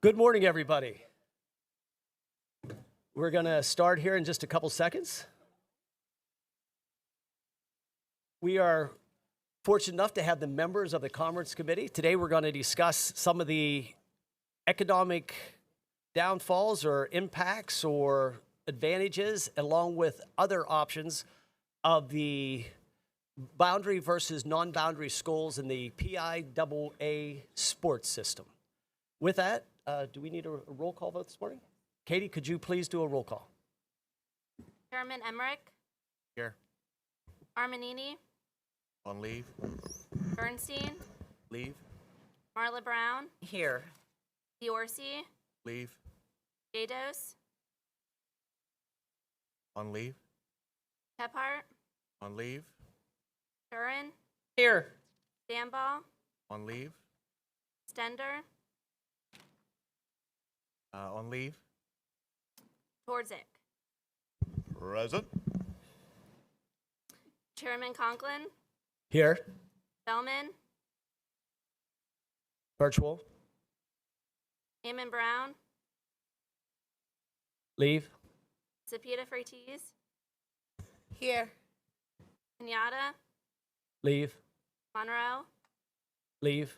Good morning, everybody. We're going to start here in just a couple seconds. We are fortunate enough to have the members of the Conference Committee. Today we're going to discuss some of the economic downfalls or impacts or advantages, along with other options of the boundary versus non-boundary schools in the PIAA sports system. With that, do we need a roll call vote this morning? Katie, could you please do a roll call? Chairman Emmerich. Here. Armanini. On leave. Bernstein. Leave. Marla Brown. Here. Diorsi. Leave. Jados. On leave. Kephart. On leave. Turin. Here. Danball. On leave. Stender. On leave. Twardzik. Present. Chairman Conklin. Here. Bellman. Virtual. Hammond Brown. Leave. Cepeda Freites. Here. Kenyatta. Leave. Monroe. Leave.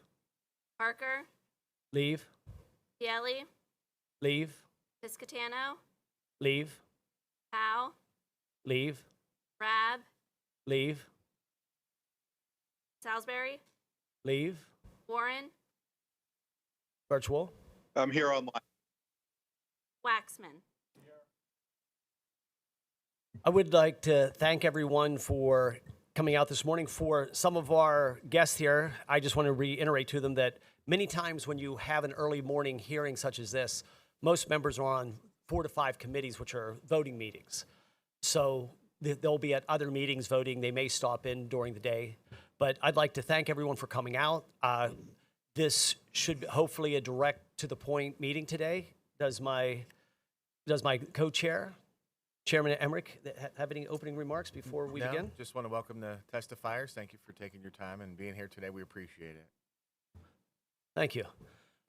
Parker. Leave. Pielli. Leave. Piscatano. Leave. Howe. Leave. Rab. Leave. Salisbury. Leave. Warren. Virtual. I'm here online. Waxman. I would like to thank everyone for coming out this morning. For some of our guests here, I just want to reiterate to them that many times when you have an early morning hearing such as this, most members are on 4 to 5 committees, which are voting meetings. So they'll be at other meetings voting. They may stop in during the day. But I'd like to thank everyone for coming out. This should hopefully a direct to the point meeting today. Does my co-chair, Chairman Emmerich, have any opening remarks before we begin? Just want to welcome the testifiers. Thank you for taking your time and being here today. We appreciate it. Thank you.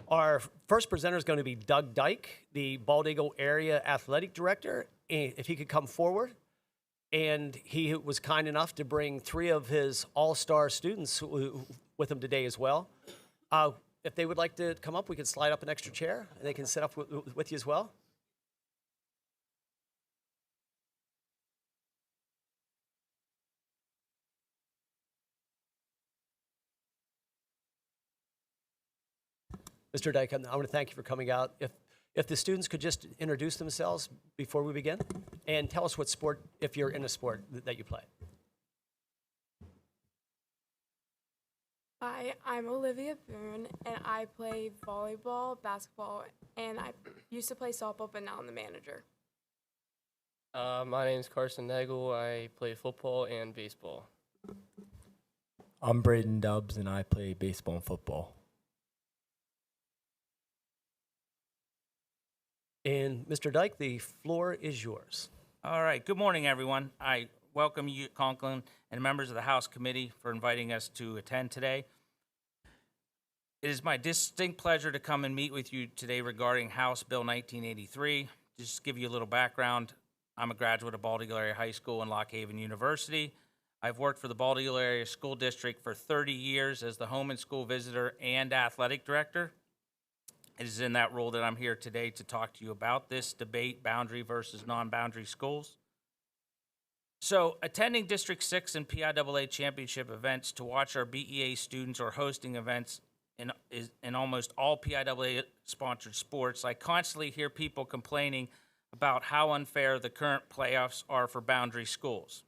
Our first presenter is going to be Doug Dyke, the Bald Eagle Area Athletic Director. If he could come forward. And he was kind enough to bring 3 of his all-star students with him today as well. If they would like to come up, we can slide up an extra chair, and they can sit up with you as well. Mr. Dyke, I want to thank you for coming out. If the students could just introduce themselves before we begin, and tell us what sport, if you're in a sport, that you play. Hi, I'm Olivia Boone, and I play volleyball, basketball, and I used to play softball, but now I'm the manager. My name is Carson Nagel. I play football and baseball. I'm Braden Dubbs, and I play baseball and football. And Mr. Dyke, the floor is yours. All right. Good morning, everyone. I welcome you, Conklin, and members of the House Committee for inviting us to attend today. It is my distinct pleasure to come and meet with you today regarding House Bill 1983. Just to give you a little background, I'm a graduate of Bald Eagle Area High School and Lock Haven University. I've worked for the Bald Eagle Area School District for 30 years as the home and school visitor and athletic director. It is in that role that I'm here today to talk to you about this debate, boundary versus non-boundary schools. So, attending District 6 and PIAA championship events to watch our BEA students or hosting events in almost all PIAA-sponsored sports, I constantly hear people complaining about how unfair the current playoffs are for boundary schools.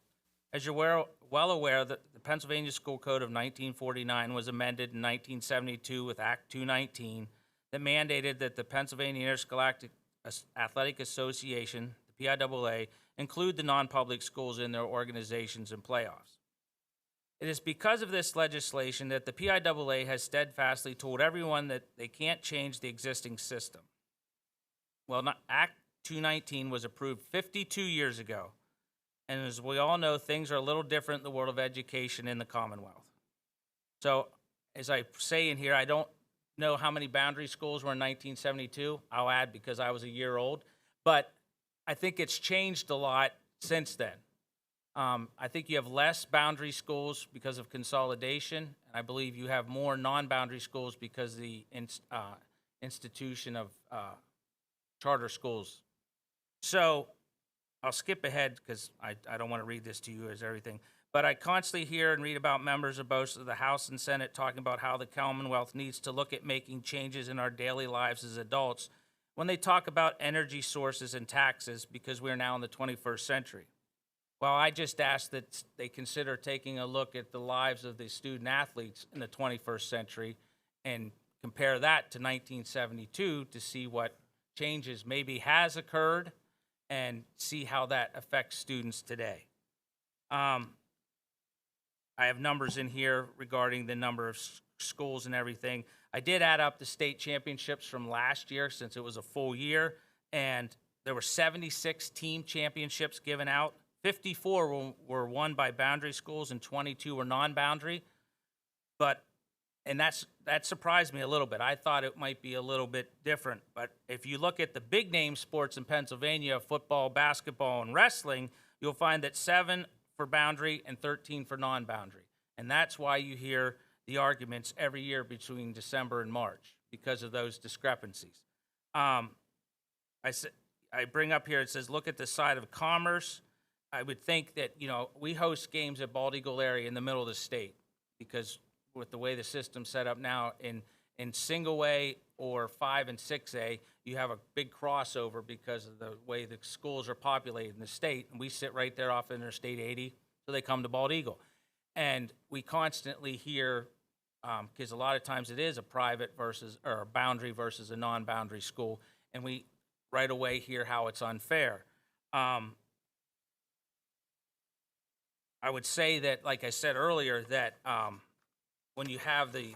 As you're well aware, the Pennsylvania School Code of 1949 was amended in 1972 with Act 219, that mandated that the Pennsylvania Interscholastic Athletic Association, the PIAA, include the non-public schools in their organizations and playoffs. It is because of this legislation that the PIAA has steadfastly told everyone that they can't change the existing system. Well, Act 219 was approved 52 years ago, and as we all know, things are a little different in the world of education in the Commonwealth. So, as I say in here, I don't know how many boundary schools were in 1972. I'll add because I was a year old. But I think it's changed a lot since then. I think you have less boundary schools because of consolidation, and I believe you have more non-boundary schools because of the institution of charter schools. So I'll skip ahead because I don't want to read this to you as everything. But I constantly hear and read about members of both the House and Senate talking about how the Commonwealth needs to look at making changes in our daily lives as adults when they talk about energy sources and taxes because we're now in the 21st century. Well, I just ask that they consider taking a look at the lives of the student athletes in the 21st century and compare that to 1972 to see what changes maybe has occurred and see how that affects students today. I have numbers in here regarding the number of schools and everything. I did add up the state championships from last year since it was a full year, and there were 76 team championships given out. 54 were won by boundary schools and 22 were non-boundary. And that surprised me a little bit. I thought it might be a little bit different. But if you look at the big name sports in Pennsylvania, football, basketball, and wrestling, you'll find that 7 for boundary and 13 for non-boundary. And that's why you hear the arguments every year between December and March because of those discrepancies. I bring up here, it says, look at the side of commerce. I would think that, we host games at Bald Eagle area in the middle of the state because with the way the system's set up now in single A or 5 and 6A, you have a big crossover because of the way the schools are populated in the state. And we sit right there off Interstate 80, so they come to Bald Eagle. And we constantly hear, because a lot of times it is a private versus, or a boundary versus a non-boundary school, and we right away hear how it's unfair. I would say that, like I said earlier, that when you have the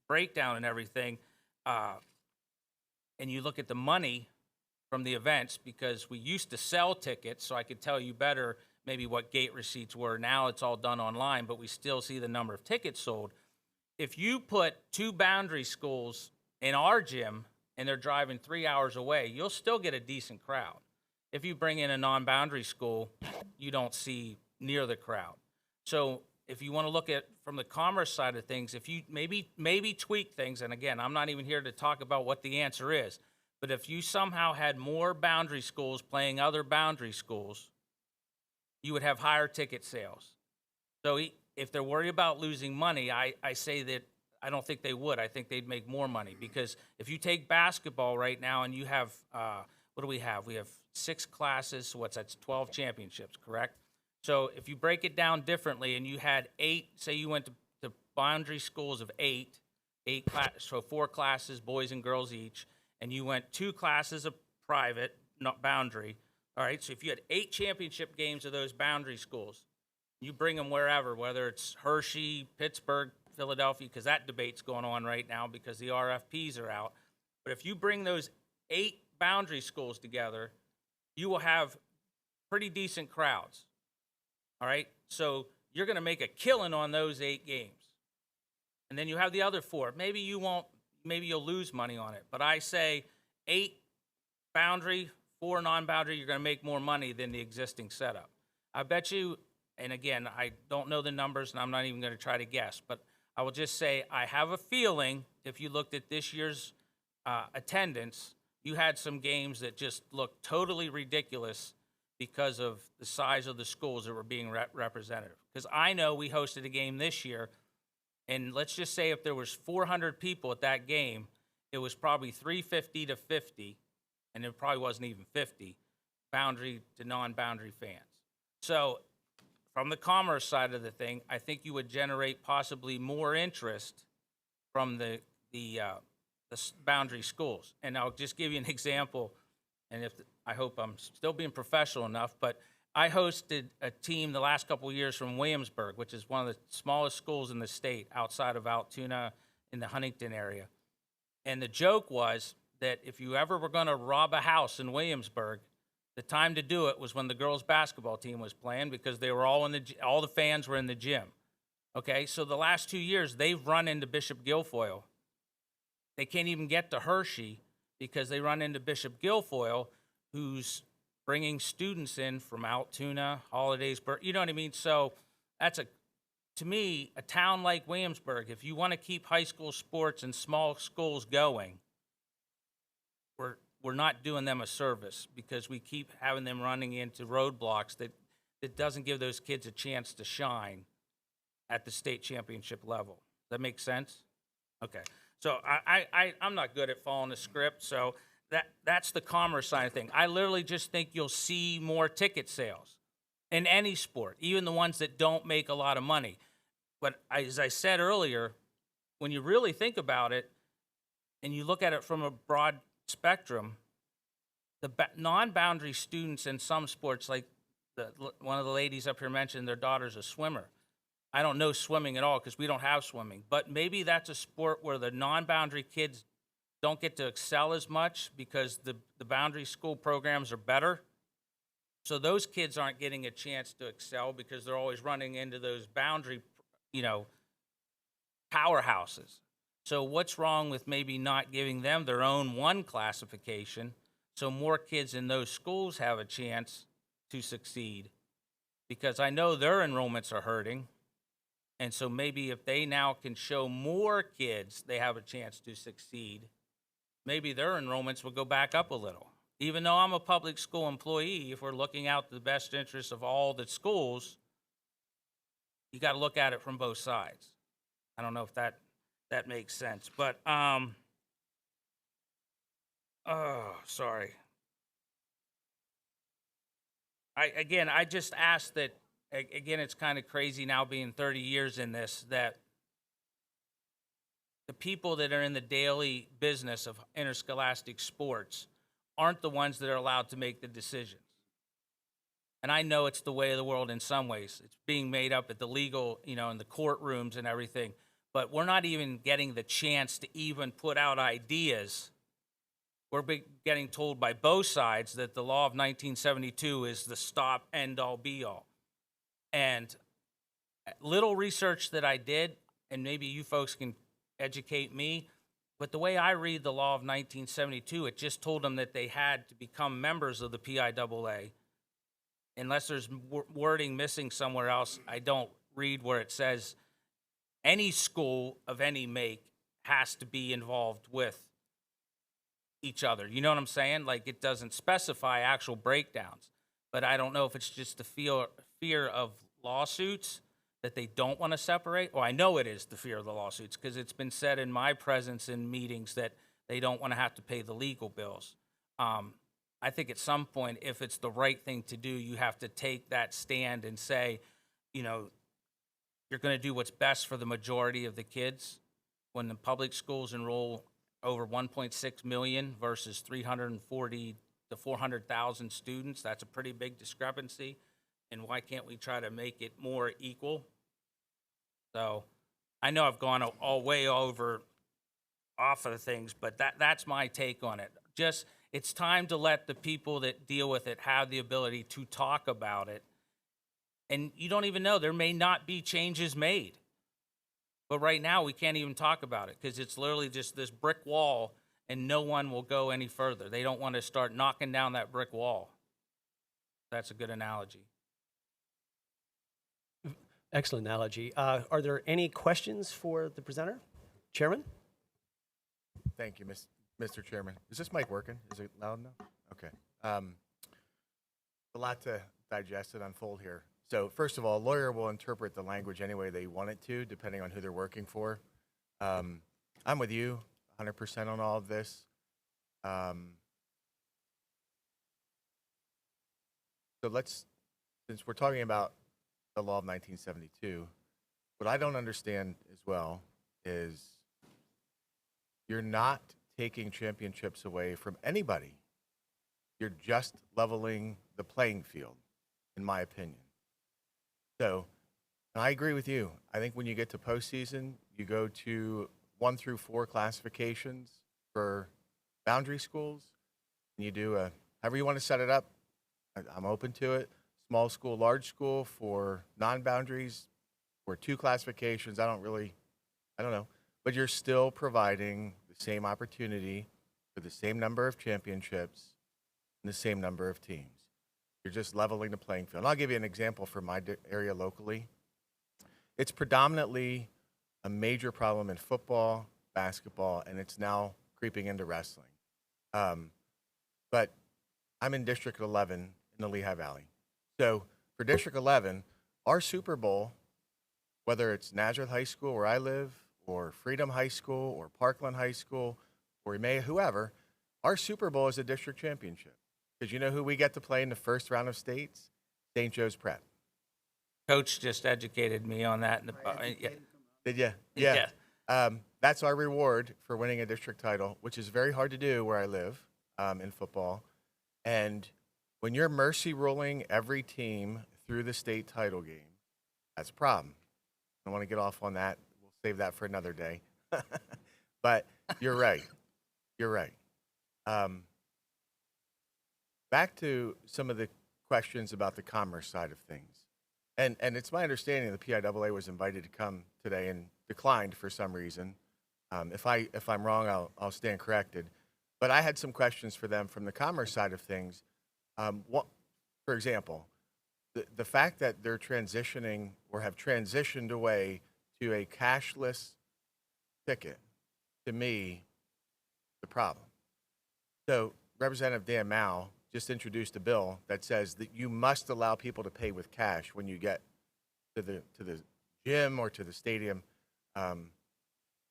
breakdown and everything, and you look at the money from the events, because we used to sell tickets, so I could tell you better maybe what gate receipts were. Now it's all done online, but we still see the number of tickets sold. If you put 2 boundary schools in our gym and they're driving 3 hours away, you'll still get a decent crowd. If you bring in a non-boundary school, you don't see near the crowd. So if you want to look at from the commerce side of things, if you maybe tweak things, and again, I'm not even here to talk about what the answer is, but if you somehow had more boundary schools playing other boundary schools, you would have higher ticket sales. So if they're worried about losing money, I say that I don't think they would. I think they'd make more money because if you take basketball right now and you have, what do we have? We have 6 classes, so that's 12 championships, correct? So if you break it down differently and you had 8, say you went to boundary schools of 8 classes, so 4 classes, boys and girls each, and you went 2 classes of private, not boundary, all right? So if you had 8 championship games of those boundary schools, you bring them wherever, whether it's Hershey, Pittsburgh, Philadelphia, because that debate's going on right now because the RFPs are out. But if you bring those 8 boundary schools together, you will have pretty decent crowds. All right, so you're going to make a killing on those 8 games. And then you have the other 4. Maybe you won't, maybe you'll lose money on it. But I say 8 boundary, 4 non-boundary, you're going to make more money than the existing setup. I bet you, and again, I don't know the numbers and I'm not even going to try to guess, but I will just say I have a feeling if you looked at this year's attendance, you had some games that just looked totally ridiculous because of the size of the schools that were being represented. Because I know we hosted a game this year, and let's just say if there was 400 people at that game, it was probably 350 to 50, and it probably wasn't even 50, boundary to non-boundary fans. So from the commerce side of the thing, I think you would generate possibly more interest from the boundary schools. And I'll just give you an example, and I hope I'm still being professional enough, but I hosted a team the last couple of years from Williamsburg, which is one of the smallest schools in the state outside of Altoona in the Huntington area. And the joke was that if you ever were going to rob a house in Williamsburg, the time to do it was when the girls' basketball team was playing because they were all the fans were in the gym. Okay, so the last 2 years, they've run into Bishop Guilfoyle. they can't even get to Hershey because they run into Bishop Guilfoyle, who's bringing students in from Altoona, Hollidaysburg. You know what I mean? So that's to me, a town like Williamsburg, if you want to keep high school sports and small schools going, we're not doing them a service because we keep having them running into roadblocks that doesn't give those kids a chance to shine at the state championship level. Does that make sense? Okay. So I'm not good at following the script, so that's the commerce side of thing. I literally just think you'll see more ticket sales in any sport, even the ones that don't make a lot of money. But as I said earlier, when you really think about it and you look at it from a broad spectrum, the non-boundary students in some sports, like one of the ladies up here mentioned their daughter's a swimmer. I don't know swimming at all because we don't have swimming, but maybe that's a sport where the non-boundary kids don't get to excel as much because the boundary school programs are better. So those kids aren't getting a chance to excel because they're always running into those boundary, powerhouses. So what's wrong with maybe not giving them their own one classification so more kids in those schools have a chance to succeed? Because I know their enrollments are hurting. And so maybe if they now can show more kids they have a chance to succeed, maybe their enrollments will go back up a little. Even though I'm a public school employee, if we're looking out the best interests of all the schools, you got to look at it from both sides. I don't know if that makes sense, but sorry. I just asked that. Again, it's kind of crazy now being 30 years in this, that the people that are in the daily business of interscholastic sports aren't the ones that are allowed to make the decisions. And I know it's the way of the world in some ways. It's being made up at the legal, in the courtrooms and everything. But we're not even getting the chance to even put out ideas. We're getting told by both sides that the law of 1972 is the stop, end all, be all. And little research that I did, and maybe you folks can educate me, but the way I read the law of 1972, it just told them that they had to become members of the PIAA. Unless there's wording missing somewhere else, I don't read where it says any school of any make has to be involved with each other. You know what I'm saying? Like, it doesn't specify actual breakdowns. But I don't know if it's just the fear of lawsuits that they don't want to separate. Well, I know it is the fear of the lawsuits because it's been said in my presence in meetings that they don't want to have to pay the legal bills. I think at some point, if it's the right thing to do, you have to take that stand and say, you're going to do what's best for the majority of the kids. When the public schools enroll over 1.6 million versus 340 to 400,000 students, that's a pretty big discrepancy. And why can't we try to make it more equal? So I know I've gone all way over off of things, but that's my take on it. Just, it's time to let the people that deal with it have the ability to talk about it. And you don't even know, there may not be changes made. But right now we can't even talk about it because it's literally just this brick wall and no one will go any further. They don't want to start knocking down that brick wall. That's a good analogy. Excellent analogy. Are there any questions for the presenter? Chairman? Thank you, Mr. Chairman. Is this mic working? Is it loud enough? Okay. A lot to digest and unfold here. So first of all, a lawyer will interpret the language any way they want it to, depending on who they're working for. I'm with you 100% on all of this. So since we're talking about the law of 1972, what I don't understand as well is you're not taking championships away from anybody. You're just leveling the playing field, in my opinion. So I agree with you. I think when you get to postseason, you go to 1 through 4 classifications for boundary schools, and you do however you want to set it up. I'm open to it. Small school, large school for non-boundaries, or 2 classifications. I don't know. But you're still providing the the same opportunity for the same number of championships and the same number of teams. You're just leveling the playing field. And I'll give you an example from my area locally. It's predominantly a major problem in football, basketball, and it's now creeping into wrestling. But I'm in District 11 in the Lehigh Valley. So for District 11, our Super Bowl, whether it's Nazareth High School where I live, or Freedom High School, or Parkland High School, or Emea, whoever, our Super Bowl is a district championship. Because you know who we get to play in the first round of states? St. Joe's Prep. Coach just educated me on that. Yeah. Did you? Yeah. That's our reward for winning a district title, which is very hard to do where I live in football. And when you're mercy ruling every team through the state title game, that's a problem. I don't want to get off on that. We'll save that for another day. But you're right. You're right. Back to some of the questions about the commerce side of things. And it's my understanding the PIAA was invited to come today and declined for some reason. If I'm wrong, I'll stand corrected. But I had some questions for them from the commerce side of things. For example, the fact that they're transitioning or have transitioned away to a cashless ticket, to me, the problem. So Representative Dan Mao just introduced a bill that says that you must allow people to pay with cash when you get to the gym or to the stadium,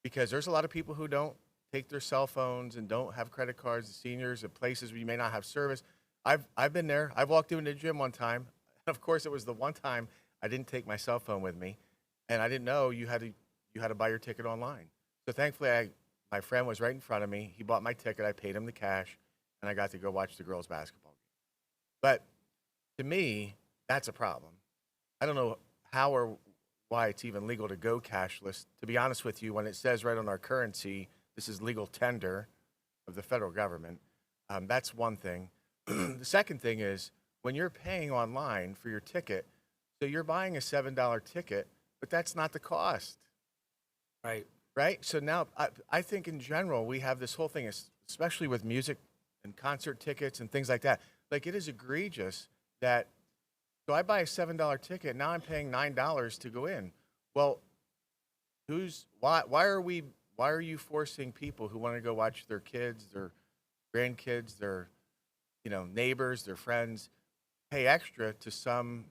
because there's a lot of people who don't take their cell phones and don't have credit cards, the seniors at places where you may not have service. I've been there. I walked into the gym one time. And of course, it was the one time I didn't take my cell phone with me, and I didn't know you had to buy your ticket online. So thankfully, my friend was right in front of me. He bought my ticket. I paid him the cash, and I got to go watch the girls' basketball game. But to me, that's a problem. I don't know how or why it's even legal to go cashless. To be honest with you, when it says right on our currency, this is legal tender of the federal government, that's one thing. The second thing is when you're paying online for your ticket, so you're buying a $7 ticket, but that's not the cost. Right. Right? So now I think in general, we have this whole thing, especially with music and concert tickets and things like that. Like, it is egregious that, so I buy a $7 ticket, now I'm paying $9 to go in. Well, why are you forcing people who want to go watch their kids, their grandkids, their neighbors, their friends, pay extra to some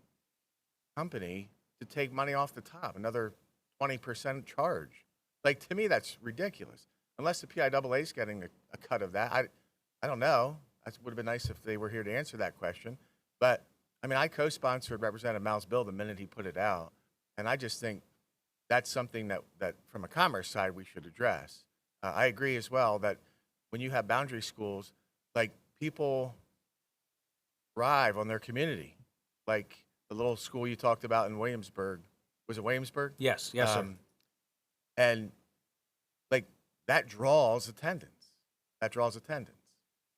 company to take money off the top, another 20% charge? Like, to me, that's ridiculous. Unless the PIAA is getting a cut of that, I don't know. It would have been nice if they were here to answer that question. But, I mean, I co-sponsored Representative Mao's bill the minute he put it out, and I just think that's something that from a commerce side, we should address. I agree as well that when you have boundary schools, like, people thrive on their community. Like the little school you talked about in Williamsburg. Was it Williamsburg? Yes, sir. And like that draws attendance.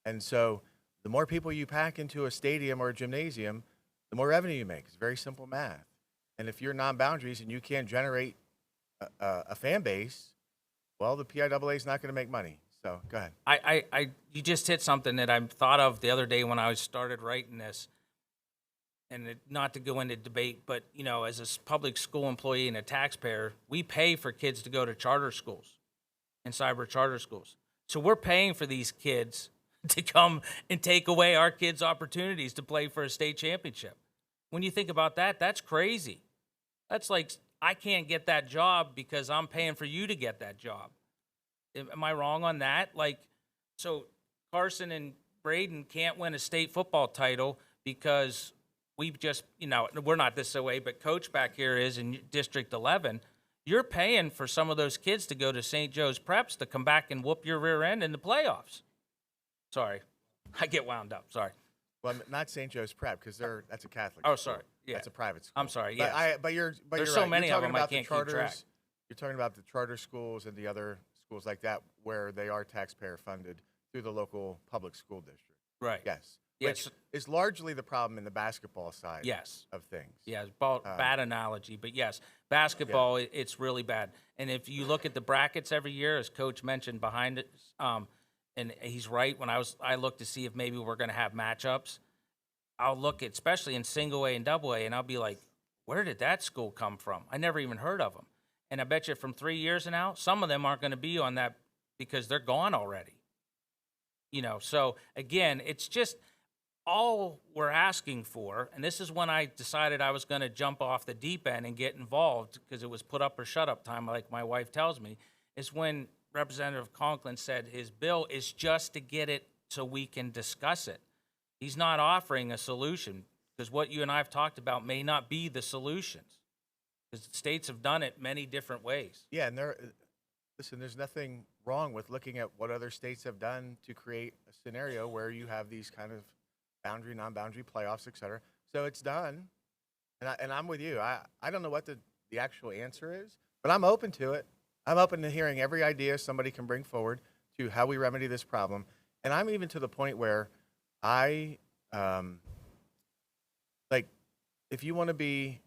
And so the more people you pack into a stadium or a gymnasium, the more revenue you make. It's very simple math. And if you're non-boundaries and you can't generate a fan base, well, the PIAA is not going to make money. So go ahead. You just hit something that I thought of the other day when I started writing this, and not to go into debate, but as a public school employee and a taxpayer, we pay for kids to go to charter schools and cyber charter schools. So we're paying for these kids to come and take away our kids' opportunities to play for a state championship. When you think about that, that's crazy. That's like, I can't get that job because I'm paying for you to get that job. Am I wrong on that? Like, so Carson and Braden can't win a state football title because we've just, we're not this way, but Coach back here is in District 11. You're paying for some of those kids to go to St. Joe's Preps to come back and whoop your rear end in the playoffs. Sorry. I get wound up. Sorry. Well, not St. Joe's Prep, because that's a Catholic Oh, school. sorry. Yeah. That's a private school. I'm sorry. Yeah. But you're There's right. so many You're of talking them, I about can't the keep track. You're talking about the charter schools and the other schools like that where they are taxpayer funded through the local public school district. Right. Yes. Yes. which is largely the problem in the basketball side Yes. of things. Yeah, it's bad analogy, but yes, basketball, it's really bad. And if you look at the brackets every year, as Coach mentioned behind it, and he's right. When I look to see if maybe we're going to have matchups, I'll look at, especially in single A and double A, and I'll be like, where did that school come from? I never even heard of them. And I bet you from 3 years now, some of them aren't going to be on that because they're gone already. You know, so again, it's just all we're asking for, and this is when I decided I was going to jump off the deep end and get involved because it was put up or shut up time, like my wife tells me, is when Representative Conklin said his bill is just to get it so we can discuss it. He's not offering a solution because what you and I have talked about may not be the solutions because states have done it many different ways. Yeah, and listen, there's nothing wrong with looking at what other states have done to create a scenario where you have these kind of boundary, non-boundary playoffs, et cetera. So it's done, and I'm with you. I don't know what the actual answer is, but I'm open to it. I'm open to hearing every idea somebody can bring forward to how we remedy this problem. And I'm even to the point where like, if you want to be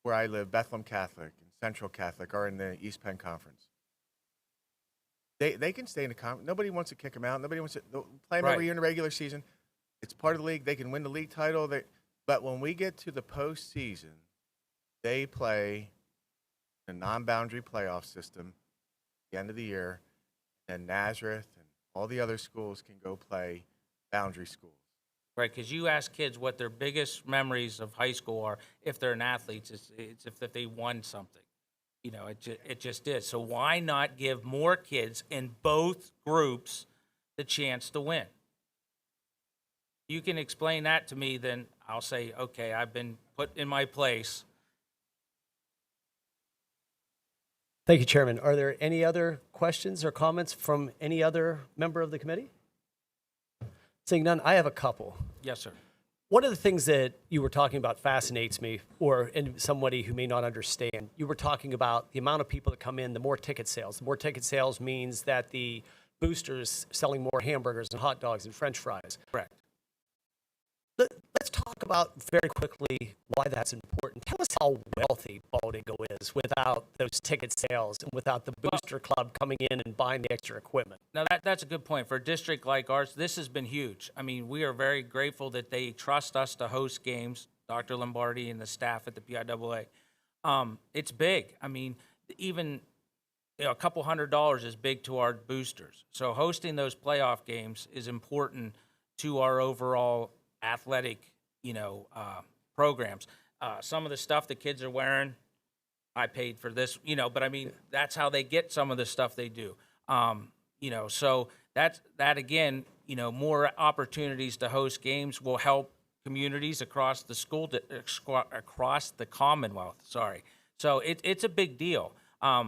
where I live, Bethlehem Catholic, and Central Catholic, or in the East Penn Conference, they can stay in the conference. Nobody wants to kick them out. Nobody wants to play them Right. every year in the regular season. It's part of the league. They can win the league title. But when we get to the postseason, they play a non-boundary playoff system at the end of the year, and Nazareth and all the other schools can go play boundary schools. Right, because you ask kids what their biggest memories of high school are if they're an athlete, it's if they won something. You know, it just is. So why not give more kids in both groups the chance to win? You can explain that to me, then I'll say, okay, I've been put in my place. Thank you, Chairman. Are there any other questions or comments from any other member of the committee? Seeing none, I have a couple. Yes, sir. One of the things that you were talking about fascinates me, or in somebody who may not understand. You were talking about the amount of people that come in, the more ticket sales. The more ticket sales means that the boosters selling more hamburgers and hot dogs and French fries. Correct. Let's talk about very quickly why that's important. Tell us how wealthy Bald Eagle is without those ticket sales and without the booster club coming in and buying the extra equipment. Now, that's a good point. For a district like ours, this has been huge. I mean, we are very grateful that they trust us to host games, Dr. Lombardi and the staff at the PIAA. It's big. I mean, even a couple $100 is big to our boosters. So hosting those playoff games is important to our overall athletic, programs. Some of the stuff the kids are wearing, I paid for this, but I mean, that's how they get some of the stuff they do. So that again, more opportunities to host games will help communities across the across the Commonwealth. Sorry. So it's a big deal. A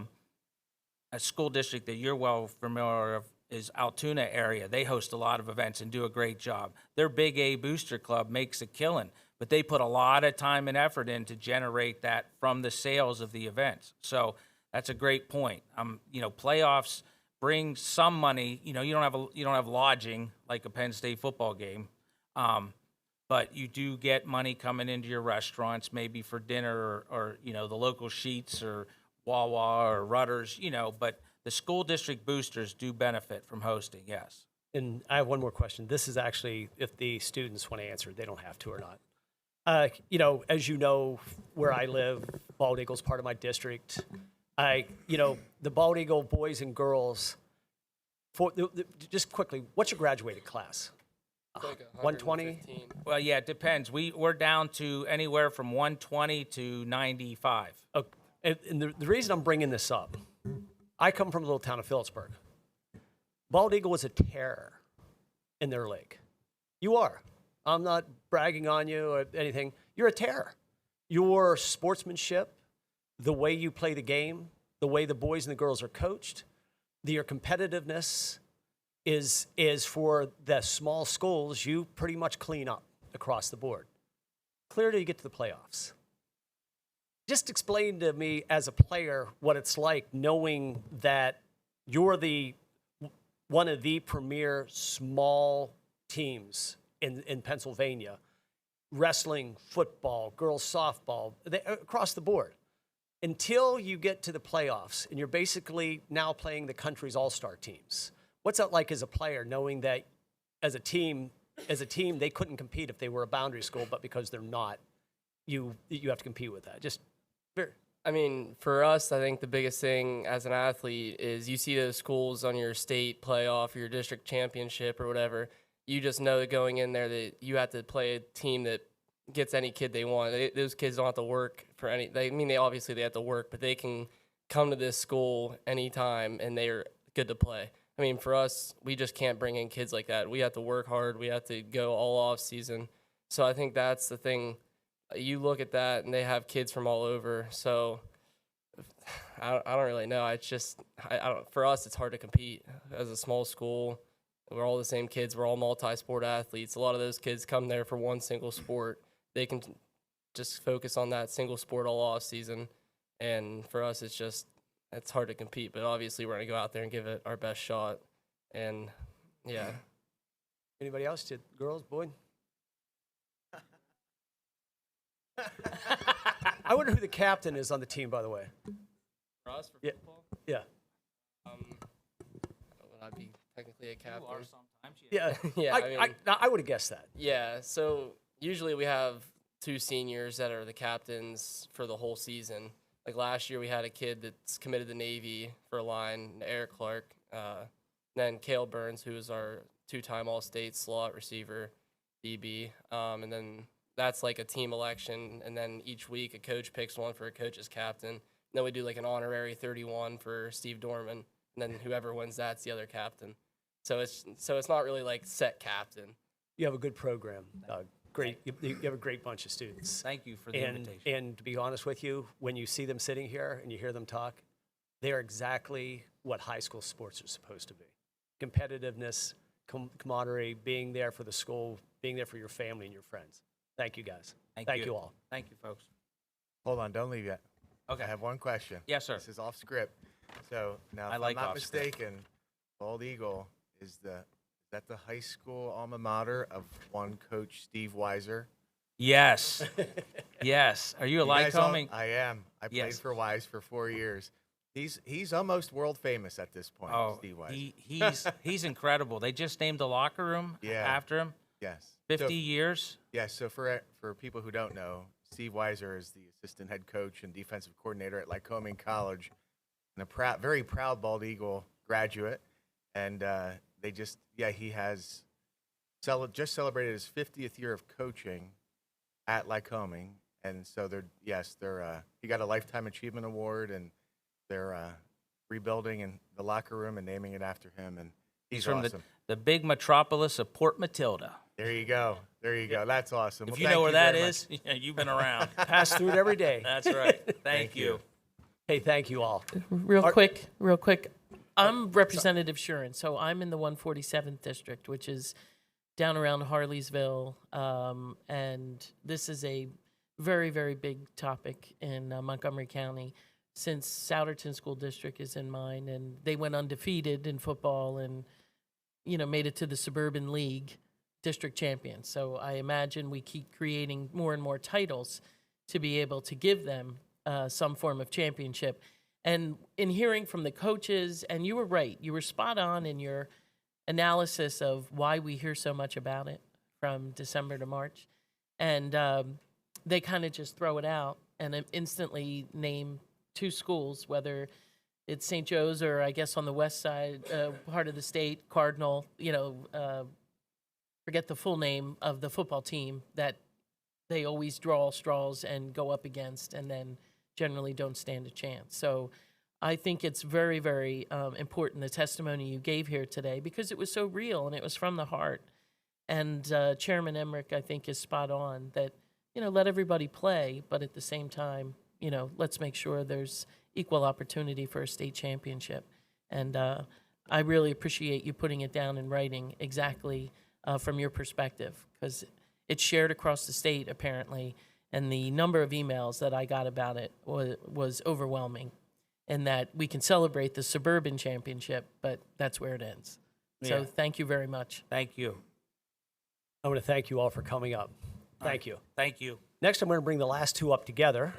school district that you're well familiar of is Altoona area. They host a lot of events and do a great job. Their Big A Booster Club makes a killing, but they put a lot of time and effort in to generate that from the sales of the events. So that's a great point. Playoffs bring some money. You don't have lodging like a Penn State football game, but you do get money coming into your restaurants, maybe for dinner or the local Sheets or Wawa or Rutter's. But the school district boosters do benefit from hosting, yes. And I have one more question. This is actually, if the students want to answer, they don't have to or not. As you know, where I live, Bald Eagle's part of my district. The Bald Eagle boys and girls, just quickly, what's your graduated class? It's like 120? 115. Well, yeah, it depends. We're down to anywhere from 120 to 95. Okay. And the reason I'm bringing this up, I come from a little town of Phillipsburg. Bald Eagle is a terror in their league. You are. I'm not bragging on you or anything. You're a terror. Your sportsmanship, the way you play the game, the way the boys and the girls are coached, your competitiveness is for the small schools, you pretty much clean up across the board. Clear till you get to the playoffs. Just explain to me as a player what it's like knowing that you're one of the premier small teams in Pennsylvania. Wrestling, football, girls softball, across the board. Until you get to the playoffs and you're basically now playing the country's all-star teams. What's that like as a player, knowing that as a team they couldn't compete if they were a boundary school, but because they're not, you have to compete with that. Just very. I mean, for us, I think the biggest thing as an athlete is you see those schools on your state playoff or your district championship or whatever. You just know that going in there that you have to play a team that gets any kid they want. Those kids don't have to work for any. They obviously they have to work, but they can come to this school anytime and they're good to play. I mean, for us, we just can't bring in kids like that. We have to work hard. We have to go all off season. So I think that's the thing. You look at that, and they have kids from all over. So I don't really know. It's just I don't. For us, it's hard to compete as a small school. We're all the same kids. We're all multi-sport athletes. A lot of those kids come there for one single sport. They can just focus on that single sport all off season. And for us, it's hard to compete. But obviously, we're going to go out there and give it our best shot. And, yeah. Anybody else? Did girls, Boyd? I wonder who the captain is on the team, by the way. For us, for Yeah. football, Yeah. would I be technically a captain? You are sometimes. Yeah. Yeah, I would have guessed that. Yeah, so usually we have 2 seniors that are the captains for the whole season. Like last year, we had a kid that's committed to Navy for a line, Eric Clark. Then Cale Burns, who is our 2-time All-State slot receiver, DB. And then that's like a team election. And then each week, a coach picks one for a coach's captain. And then we do like an honorary 31 for Steve Dorman. And then whoever wins that's the other captain. So it's not really like set captain. You have a good program, Doug. Great. You have a great bunch of students. Thank you for the And invitation. and to be honest with you, when you see them sitting here and you hear them talk, they are exactly what high school sports are supposed to be. Competitiveness, camaraderie, being there for the school, being there for your family and your friends. Thank you, guys. Thank you all. Thank you, folks. Hold on, don't leave yet. Okay. I have one question. Yes, sir. This is off script. So now, I if like I'm not off script. mistaken, Bald Eagle is that the high school alma mater of one coach, Steve Weiser? Yes. Yes. Are you a You guys all- Lycoming? I am. I played Yes. for Wise for 4 years. He's almost world famous at this point, Oh, Steve Weiser. he's incredible. They just named the locker room Yeah. after him. Yes. 50 So, years. yeah, so for people who don't know, Steve Weiser is the assistant head coach and defensive coordinator at Lycoming College, and a very proud Bald Eagle graduate. And he has just celebrated his 50th year of coaching at Lycoming, and so he got a Lifetime Achievement Award, and they're rebuilding in the locker room and naming it after him, and he's from awesome. the big metropolis of Port Matilda. There you go. That's awesome. If Well, you know thank where that very is, yeah, you've been around. Pass through it every day. That's right. Thank you. Hey, thank you all. Real quick. I'm Representative Shuren, so I'm in the 147th district, which is down around Harleysville, and this is a very, very big topic in Montgomery County, since Souderton School District is in mine, and they went undefeated in football and, made it to the Suburban League district champions. So I imagine we keep creating more and more titles to be able to give them some form of championship. And in hearing from the coaches, and you were right, you were spot on in your analysis of why we hear so much about it from December to March. And they kind of just throw it out and instantly name 2 schools, whether it's St. Joe's or I guess on the west side, part of the state, Cardinal, forget the full name of the football team that they always draw straws and go up against and then generally don't stand a chance. So I think it's very, very important, the testimony you gave here today, because it was so real and it was from the heart. And Chairman Emmerich, I think, is spot on that, let everybody play, but at the same time, let's make sure there's equal opportunity for a state championship. And I really appreciate you putting it down in writing exactly from your perspective, because it's shared across the state, apparently, and the number of emails that I got about it was overwhelming, and that we can celebrate the Suburban Championship, but that's where it ends. So Yeah. thank you very much. Thank you. I want to thank you all for coming up. Thank you. Thank you. Next, I'm going to bring the last two up together.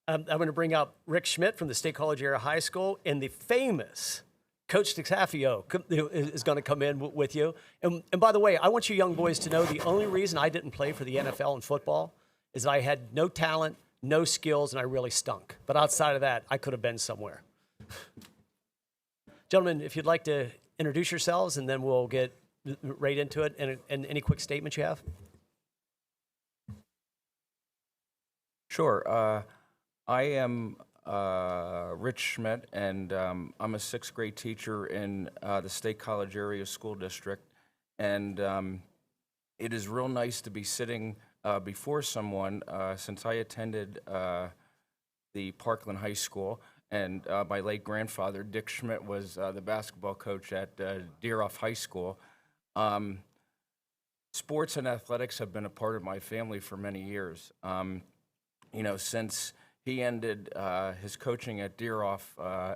I'm going to bring up Rick Schmidt from the State College Area High School, and the famous Coach DeXafio is going to come in with you. And by the way, I want you young boys to know the only reason I didn't play for the NFL in football is that I had no talent, no skills, and I really stunk. But outside of that, I could have been somewhere. Gentlemen, if you'd like to introduce yourselves, and then we'll get right into it, and any quick statements you have. Sure. I am Rich Schmidt, and I'm a sixth grade teacher in the State College Area School District. And it is real nice to be sitting before someone since I attended the Parkland High School. And my late grandfather, Dick Schmidt, was the basketball coach at Deeroff High School. Sports and athletics have been a part of my family for many years. You know, since he ended his coaching at Deeroff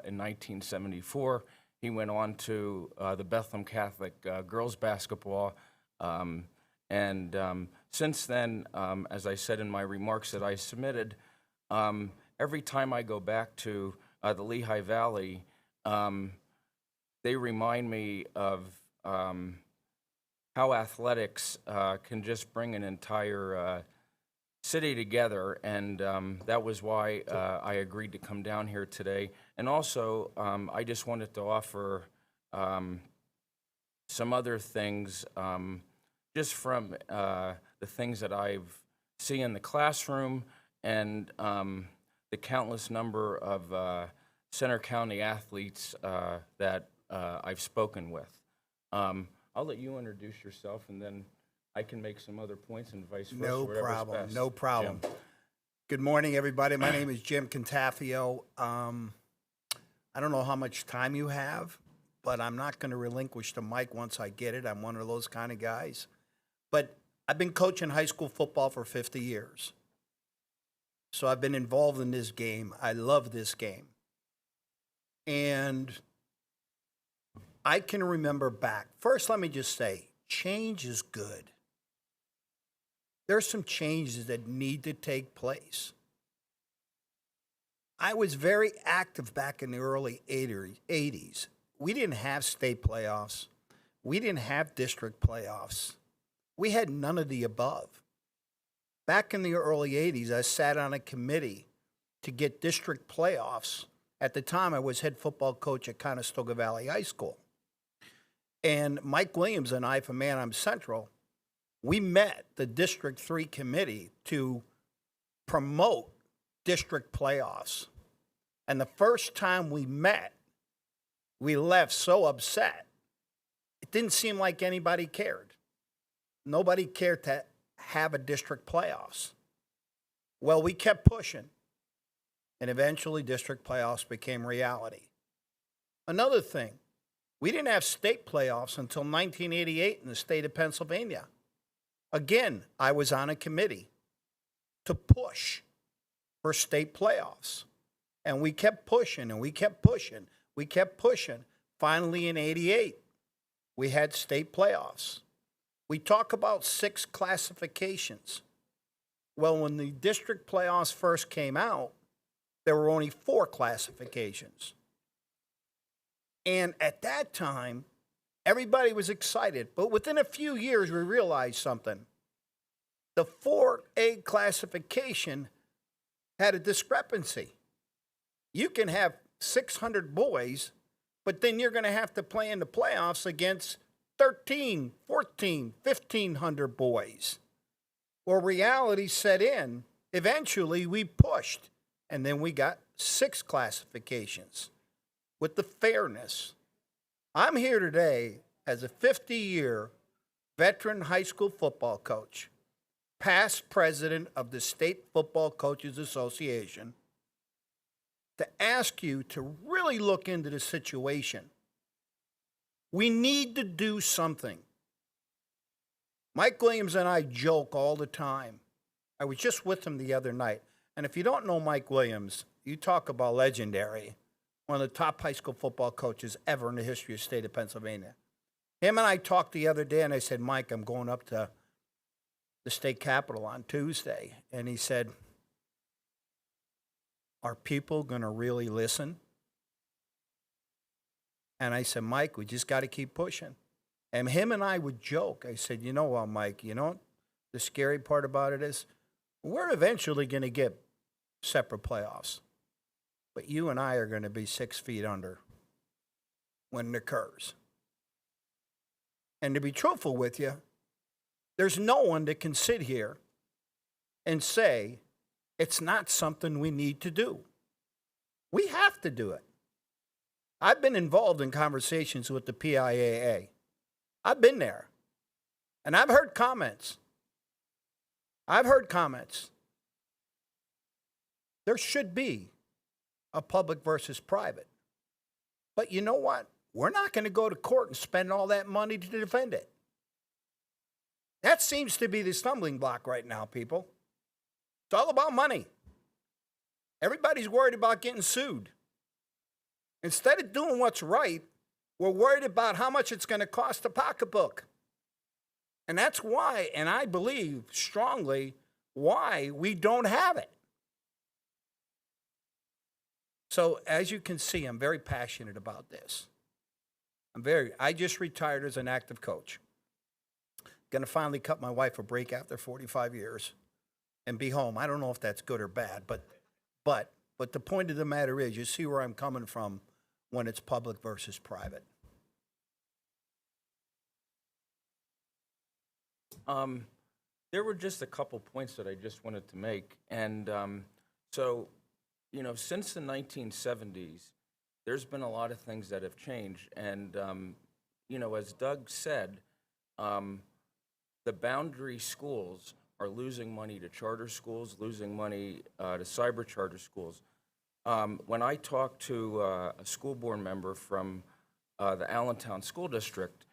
in 1974, he went on to the Bethlehem Catholic girls basketball. Since then, as I said in my remarks that I submitted, every time I go back to the Lehigh Valley, they remind me of how athletics can just bring an entire city together, and that was why I agreed to come down here today. And also, I just wanted to offer some other things, just from the things that I've seen in the classroom and the countless number of Center County athletes that I've spoken with. I'll let you introduce yourself, and then I can make some other points and vice versa. No whatever's problem. best. No problem. Jim. Good morning, everybody. My name is Jim Contafio. I don't know how much time you have, but I'm not going to relinquish the mic once I get it. I'm one of those kind of guys. But I've been coaching high school football for 50 years. So I've been involved in this game. I love this game. And I can remember back. First, let me just say, change is good. There's some changes that need to take place. I was very active back in the early 80s. We didn't have state playoffs. We didn't have district playoffs. We had none of the above. Back in the early 80s, I sat on a committee to get district playoffs. At the time, I was head football coach at Conestoga Valley High School. And Mike Williams and I from Manheim Central, we met the District 3 committee to promote district playoffs. And the first time we met, we left so upset. It didn't seem like anybody cared. Nobody cared to have a district playoffs. Well, we kept pushing, and eventually district playoffs became reality. Another thing, we didn't have state playoffs until 1988 in the state of Pennsylvania. Again, I was on a committee to push for state playoffs. And we kept pushing, and we kept pushing. We kept pushing. Finally, in 88, we had state playoffs. We talk about 6 classifications. Well, when the district playoffs first came out, there were only 4 classifications. And at that time, everybody was excited. But within a few years, we realized something. The 4A classification had a discrepancy. You can have 600 boys, but then you're going to have to play in the playoffs against 13, 14, 1,500 boys. Well, reality set in. Eventually, we pushed, and then we got 6 classifications with the fairness. I'm here today as a 50-year veteran high school football coach, past president of the State Football Coaches Association, to ask you to really look into the situation. We need to do something. Mike Williams and I joke all the time. I was just with him the other night. And if you don't know Mike Williams, you talk about legendary, one of the top high school football coaches ever in the history of the state of Pennsylvania. Him and I talked the other day, and I said, Mike, I'm going up to the state capitol on Tuesday, and he said, "Are people going to really listen?" And I said, "Mike, we just got to keep pushing." And him and I would joke. I said, "You know what, Mike, you know, the scary part about it is we're eventually going to get separate playoffs. But you and I are going to be 6 feet under when it occurs." And to be truthful with you, there's no one that can sit here and say it's not something we need to do. We have to do it. I've been involved in conversations with the PIAA. I've been there. And I've heard comments. There should be a public versus private. But you know what? We're not going to go to court and spend all that money to defend it. That seems to be the stumbling block right now, people. It's all about money. Everybody's worried about getting sued. Instead of doing what's right, we're worried about how much it's going to cost the pocketbook. And that's why, and I believe strongly, why we don't have it. So as you can see, I'm very passionate about this. I just retired as an active coach. Going to finally cut my wife a break after 45 years and be home. I don't know if that's good or bad, but the point of the matter is, you see where I'm coming from when it's public versus private. There were just a couple points that I just wanted to make. And so, you know, since the 1970s, there's been a lot of things that have changed. And, you know, as Doug said, the boundary schools are losing money to charter schools, losing money to cyber charter schools. When I talked to a school board member from the Allentown School District,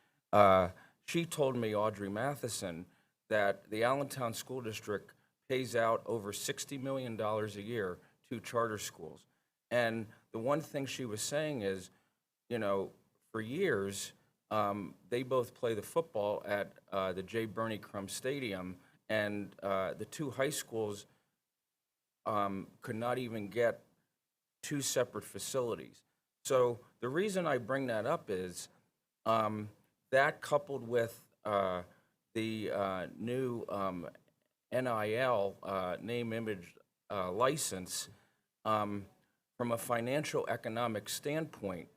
she told me, Audrey Matheson, that the Allentown School District pays out over $60 million a year to charter schools. And the one thing she was saying is, you know, for years, they both play the football at the J. Bernie Crum Stadium, and the two high schools could not even get two separate facilities. So the reason I bring that up is that coupled with the new NIL, name, image, license, from a financial economic standpoint,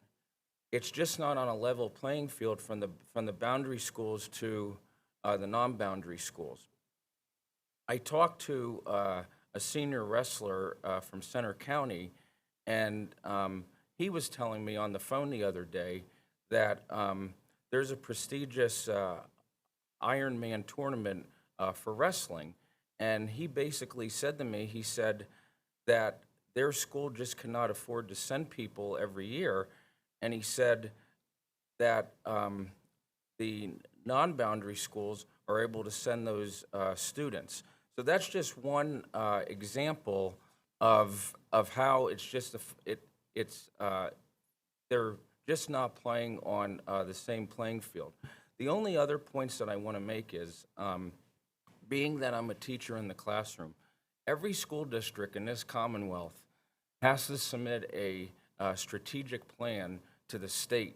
it's just not on a level playing field from the boundary schools to the non-boundary schools. I talked to a senior wrestler from Center County, and he was telling me on the phone the other day that there's a prestigious Ironman tournament for wrestling, and he basically said to me, he said that their school just cannot afford to send people every year, and he said that the non-boundary schools are able to send those students. So that's just one example of how it's just they're just not playing on the same playing field. The only other points that I want to make is, being that I'm a teacher in the classroom, every school district in this Commonwealth has to submit a strategic plan to the state.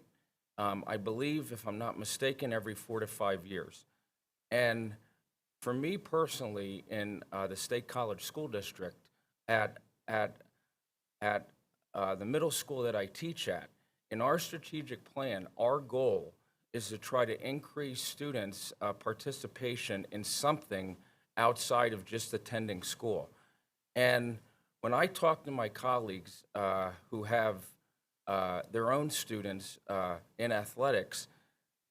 I believe, if I'm not mistaken, every 4 to 5 years. And for me personally, in the State College School District, at the middle school that I teach at, in our strategic plan, our goal is to try to increase students' participation in something outside of just attending school. And when I talk to my colleagues who have their own students in athletics,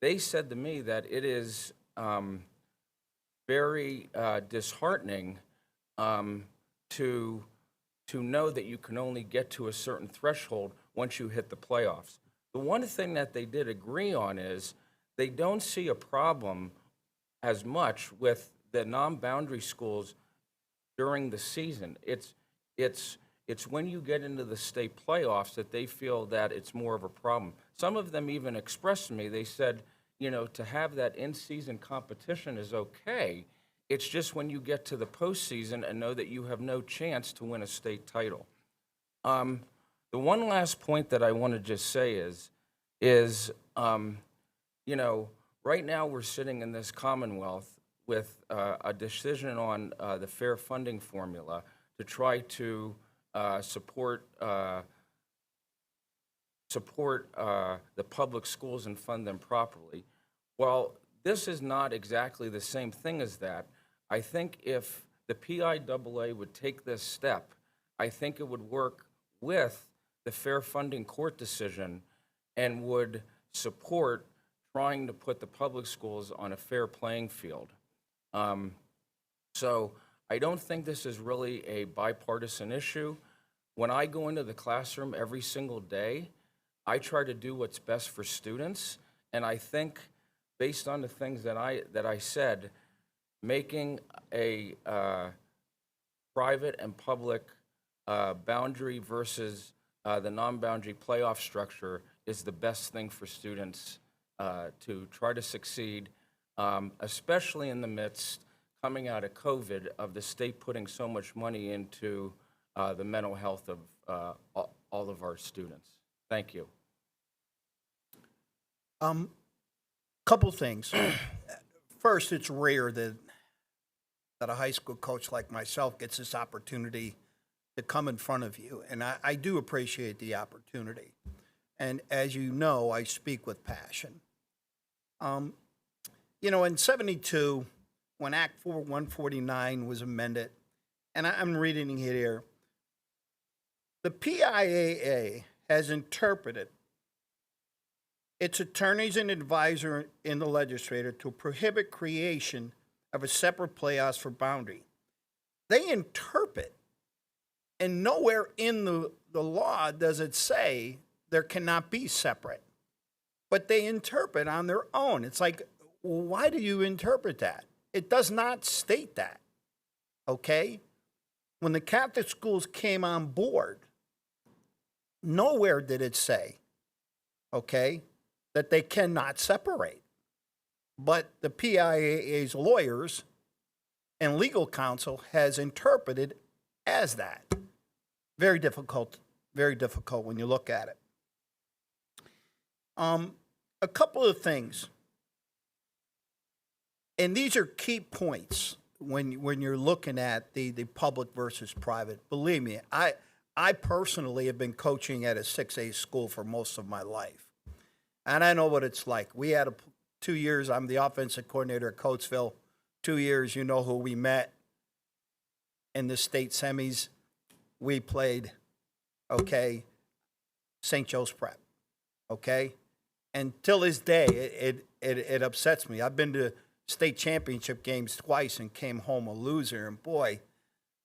they said to me that it is very disheartening to know that you can only get to a certain threshold once you hit the playoffs. The one thing that they did agree on is they don't see a problem as much with the non-boundary schools during the season. It's when you get into the state playoffs that they feel that it's more of a problem. Some of them even expressed to me, they said, you know, to have that in-season competition is okay. It's just when you get to the postseason and know that you have no chance to win a state title. The one last point that I want to just say is right now we're sitting in this Commonwealth with a decision on the fair funding formula to try to support the public schools and fund them properly. Well, this is not exactly the same thing as that. I think if the PIAA would take this step, I think it would work with the fair funding court decision and would support trying to put the public schools on a fair playing field. So I don't think this is really a bipartisan issue. When I go into the classroom every single day, I try to do what's best for students, and I think based on the things that I said, making a private and public boundary versus the non-boundary playoff structure is the best thing for students to try to succeed, especially in the midst, coming out of COVID, of the state putting so much money into the mental health of all of our students. Thank you. Couple things. First, it's rare that a high school coach like myself gets this opportunity to come in front of you, and I do appreciate the opportunity. And as you know, I speak with passion. In 72, when Act 149 was amended, and I'm reading it here, the PIAA has interpreted its attorneys and advisor in the legislature to prohibit creation of a separate playoffs for boundary. They interpret, and nowhere in the law does it say there cannot be separate. But they interpret on their own. It's like, why do you interpret that? It does not state that, okay? When the Catholic schools came on board, nowhere did it say, okay, that they cannot separate. But the PIAA's lawyers and legal counsel has interpreted as that. Very difficult when you look at it. A couple of things, and these are key points when you're looking at the public versus private. Believe me, I personally have been coaching at a 6A school for most of my life, and I know what it's like. We had 2 years, I'm the offensive coordinator at Coatesville. 2 years, you know who we met in the state semis. We played, okay, St. Joe's Prep, okay? And till this day, it upsets me. I've been to state championship games twice and came home a loser. And boy,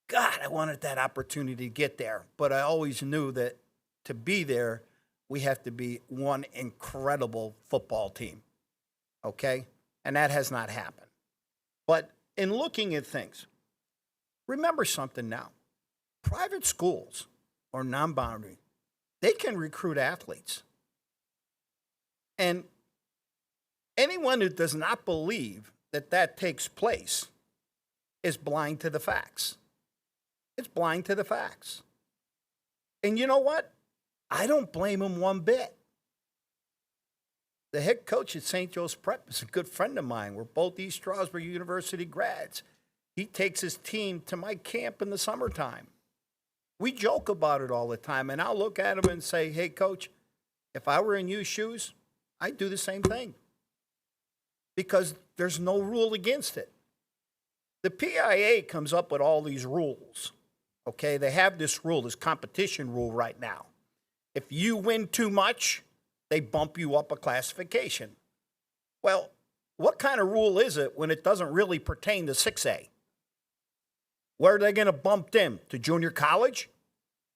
God, I wanted that opportunity to get there. But I always knew that to be there, we have to be one incredible football team, okay? And that has not happened. But in looking at things, remember something now. Private schools or non-boundary, they can recruit athletes. And anyone who does not believe that takes place is blind to the facts. It's blind to the facts. And you know what? I don't blame him one bit. The head coach at St. Joe's Prep is a good friend of mine. We're both East Stroudsburg University grads. He takes his team to my camp in the summertime. We joke about it all the time, and I'll look at him and say, hey, coach, if I were in your shoes, I'd do the same thing because there's no rule against it. The PIAA comes up with all these rules, okay? They have this rule, this competition rule right now. If you win too much, they bump you up a classification. Well, what kind of rule is it when it doesn't really pertain to 6A? Where are they going to bump them? To junior college?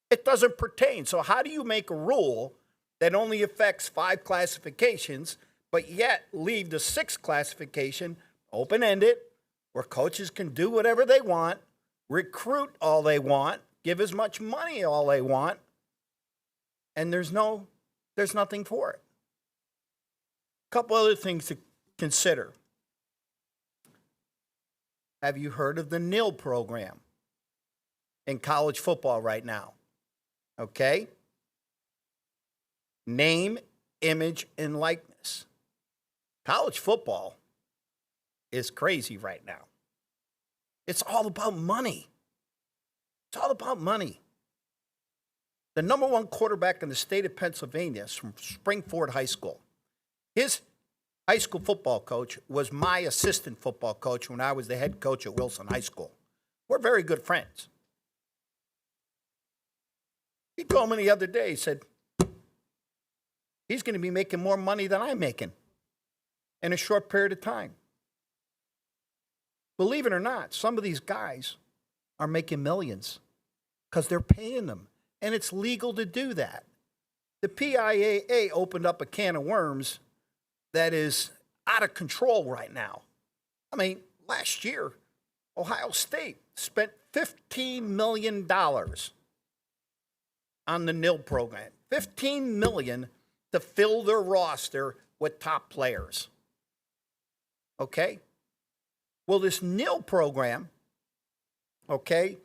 It doesn't pertain. So how do you make a rule that only affects 5 classifications, but yet leave the 6th classification open-ended, where coaches can do whatever they want, recruit all they want, give as much money all they want, and there's nothing for it. A couple other things to consider. have you heard of the NIL program in college football right now? Okay? Name, image, and likeness. College football is crazy right now. It's all about money. It's all about money. The number one quarterback in the state of Pennsylvania is from Springford High School. His high school football coach was my assistant football coach when I was the head coach at Wilson High School. We're very good friends. He told me the other day, he said, he's going to be making more money than I'm making in a short period of time. Believe it or not, some of these guys are making millions because they're paying them, and it's legal to do that. The PIAA opened up a can of worms that is out of control right now. I mean, last year, Ohio State spent $15 million on the NIL program. $15 million to fill their roster with top players. Okay? Well, this NIL program, okay,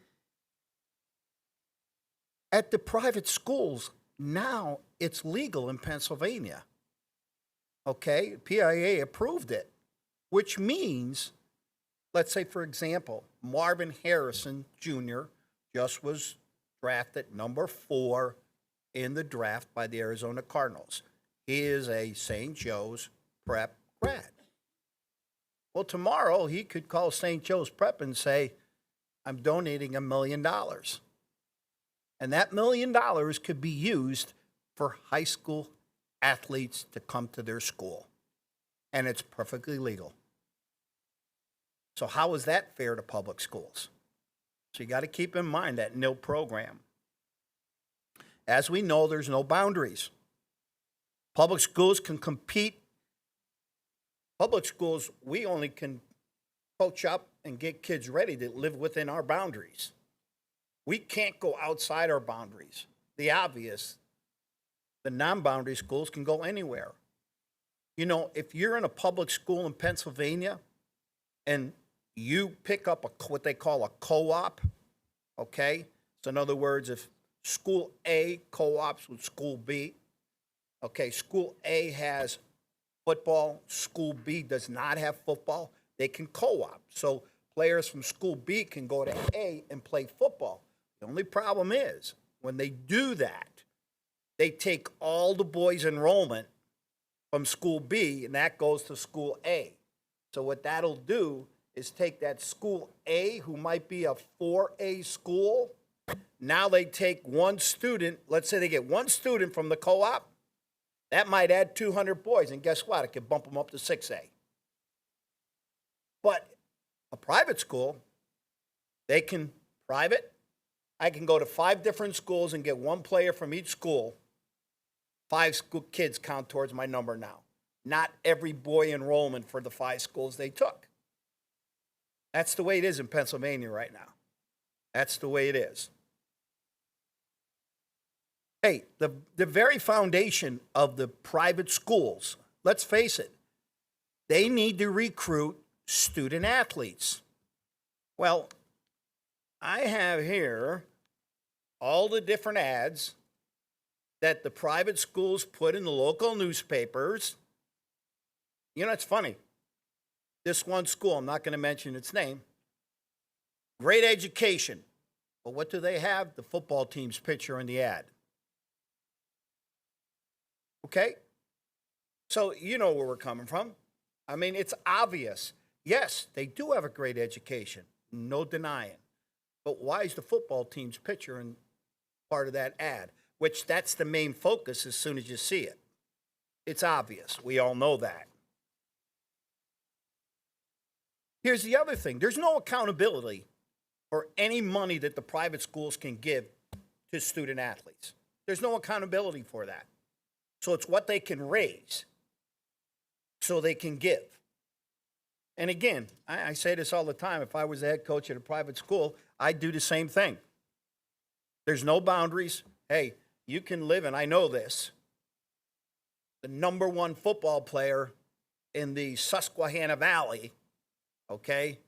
at the private schools, now it's legal in Pennsylvania. Okay? PIAA approved it, which means, let's say, for example, Marvin Harrison Jr. just was drafted number 4 in the draft by the Arizona Cardinals. He is a St. Joe's Prep grad. Well, tomorrow he could call St. Joe's Prep and say, I'm donating $1 million. And that $1 million could be used for high school athletes to come to their school. And it's perfectly legal. So how is that fair to public schools? So you got to keep in mind that NIL program. As we know, there's no boundaries. Public schools can compete. Public schools, we only can coach up and get kids ready to live within our boundaries. We can't go outside our boundaries. The obvious, the non-boundary schools can go anywhere. You know, if you're in a public school in Pennsylvania and you pick up what they call a co-op, okay? So in other words, if school A co-ops with school B, okay, school A has football, school B does not have football, they can co-op. So players from school B can go to A and play football. The only problem is, when they do that, they take all the boys' enrollment from school B, and that goes to school A. So what that'll do is take that school A, who might be a 4A school, now they take one student, let's say they get one student from the co-op, that might add 200 boys, and guess what? It could bump them up to 6A. But a private school, they can private. I can go to 5 different schools and get one player from each school. 5 school kids count towards my number now. Not every boy enrollment for the 5 schools they took. That's the way it is in Pennsylvania right now. That's the way it is. Hey, the very foundation of the private schools, let's face it, they need to recruit student athletes. Well, I have here all the different ads that the private schools put in the local newspapers. You know, it's funny. This one school, I'm not going to mention its name, great education. But what do they have? The football team's picture in the ad. Okay? So you know where we're coming from. I mean, it's obvious. Yes, they do have a great education. No denying. But why is the football team's picture in part of that ad? Which that's the main focus as soon as you see it. It's obvious. We all know that. Here's the other thing. There's no accountability for any money that the private schools can give to student athletes. There's no accountability for that. So it's what they can raise so they can give. And again, I say this all the time. If I was the head coach at a private school, I'd do the same thing. There's no boundaries. Hey, you can live, and I know this, the number 1 football player in the Susquehanna Valley, okay,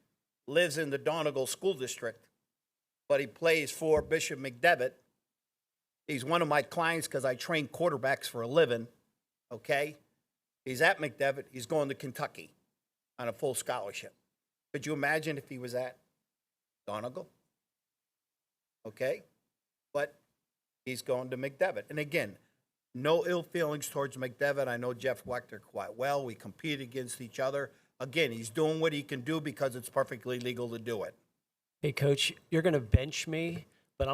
lives in the Donegal School District, but he plays for Bishop McDevitt. He's one of my clients because I train quarterbacks for a living, okay? He's at McDevitt. He's going to Kentucky on a full scholarship. Could you imagine if he was at Donegal? Okay? But he's going to McDevitt. And again, no ill feelings towards McDevitt. I know Jeff Wechter quite well. We compete against each other. Again, he's doing what he can do because it's perfectly legal to do it. Hey, Coach, you're going to bench me, but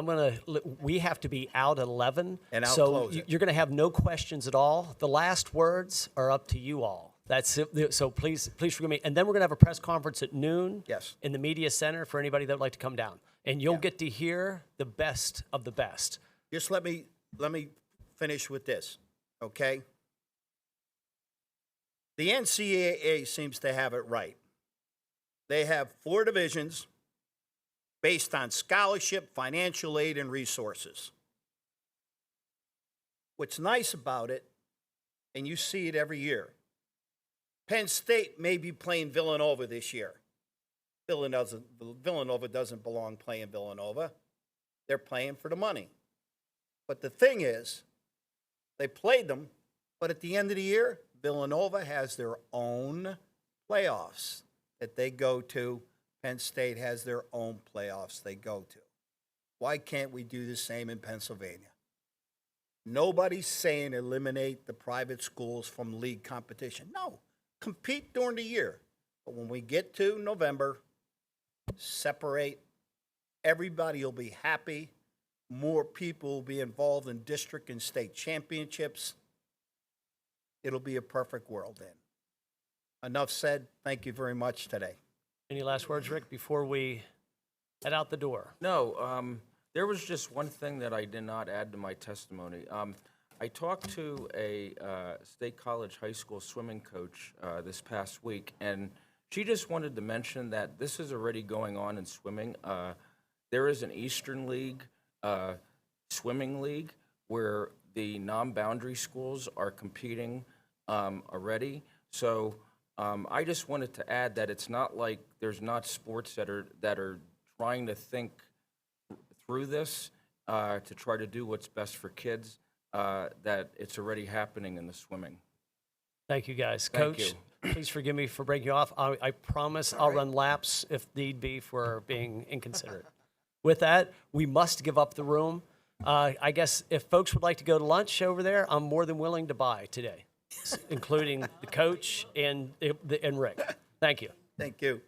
we have to be out at 11. And I'll so close it. You're going to have no questions at all. The last words are up to you all. That's it. So please forgive me. And then we're going to have a press conference at noon. Yes. In the media center for anybody that would like to come down. And you'll get to hear the best of the best. Just let me finish with this, okay? The NCAA seems to have it right. They have 4 divisions based on scholarship, financial aid, and resources. What's nice about it, and you see it every year, Penn State may be playing Villanova this year. Villanova doesn't belong playing Villanova. They're playing for the money. But the thing is, they played them, but at the end of the year, Villanova has their own playoffs that they go to. Penn State has their own playoffs they go to. Why can't we do the same in Pennsylvania? Nobody's saying eliminate the private schools from league competition. No, compete during the year. But when we get to November, separate. Everybody will be happy. More people will be involved in district and state championships. It'll be a perfect world then. Enough said. Thank you very much today. Any last words, Rick, before we head out the door? No, there was just one thing that I did not add to my testimony. I talked to a State College high school swimming coach this past week, and she just wanted to mention that this is already going on in swimming. There is an Eastern League swimming league where the non-boundary schools are competing already. So I just wanted to add that it's not like there's not sports that are trying to think through this to try to do what's best for kids, that it's already happening in the swimming. Thank you, guys. Thank Coach, you. please forgive me for breaking you off. I promise I'll run laps if need be for being inconsiderate. With that, we must give up the room. I guess if folks would like to go to lunch over there, I'm more than willing to buy today, including the coach and Rick. Thank you. Thank you.